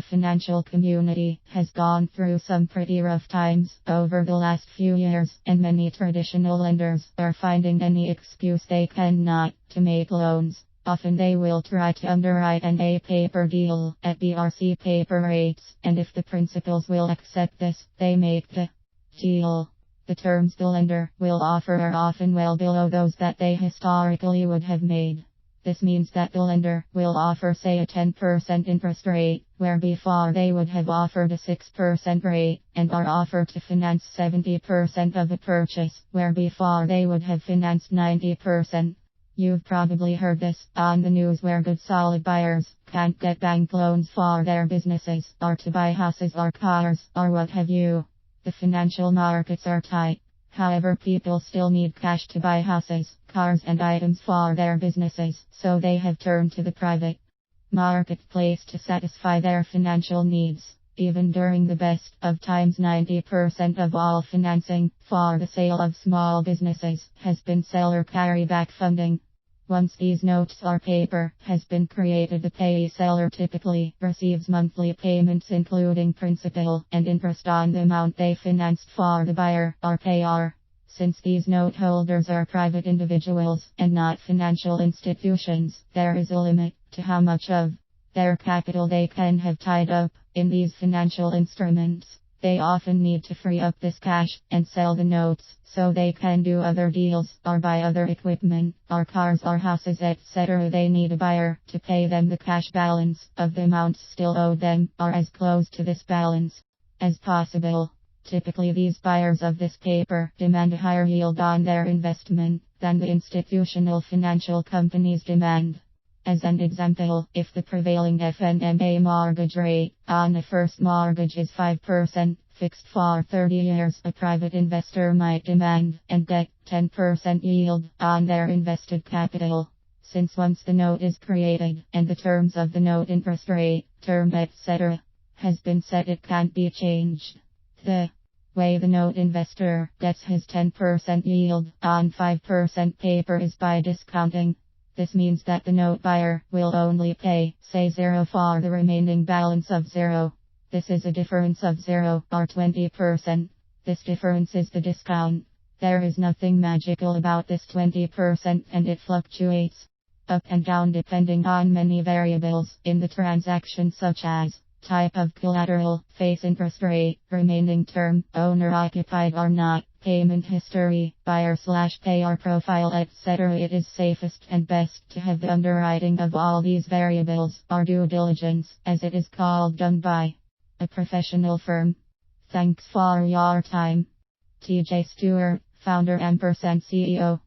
The financial community has gone through some pretty rough times over the last few years, and many traditional lenders are finding any excuse they can not to make loans. Often they will try to underwrite an A paper deal at BRC paper rates, and if the principals will accept this, they make the deal. The terms the lender will offer are often well below those that they historically would have made. This means that the lender will offer, say, a 10% interest rate, where before they would have offered a 6% rate, and are offered to finance 70% of a purchase, where before they would have financed 90%. You've probably heard this on the news, where good solid buyers can't get bank loans for their businesses, or to buy houses or cars, or what have you. The financial markets are tight. However, people still need cash to buy houses, cars and items for their businesses, so they have turned to the private marketplace to satisfy their financial needs. Even during the best of times, 90% of all financing for the sale of small businesses has been seller carryback funding. Once these notes or paper has been created, the payee seller typically receives monthly payments including principal and interest on the amount they financed for the buyer or payer. Since these note holders are private individuals and not financial institutions, there is a limit to how much of their capital they can have tied up in these financial instruments. They often need to free up this cash and sell the notes so they can do other deals or buy other equipment or cars or houses, etc. They need a buyer to pay them the cash balance of the amounts still owed them, or as close to this balance as possible. Typically, these buyers of this paper demand a higher yield on their investment than the institutional financial companies demand. As an example, if the prevailing FNMA mortgage rate on a first mortgage is 5%, fixed for 30 years, a private investor might demand and get 10% yield on their invested capital. Since once the note is created and the terms of the note, interest rate, term, etc. has been set, it can't be changed. The way the note investor gets his 10% yield on 5% paper is by discounting. This means that the note buyer will only pay, say, 0 for the remaining balance of 0. This is a difference of 0 or 20%. This difference is the discount. There is nothing magical about this 20%, and it fluctuates up and down depending on many variables in the transaction, such as type of collateral, face interest rate, remaining term, owner occupied or not, payment history, buyer/payer profile, etc. It is safest and best to have the underwriting of all these variables, or due diligence, as it is called, done by a professional firm. Thanks for your time. TJ Stewart, Founder & CEO.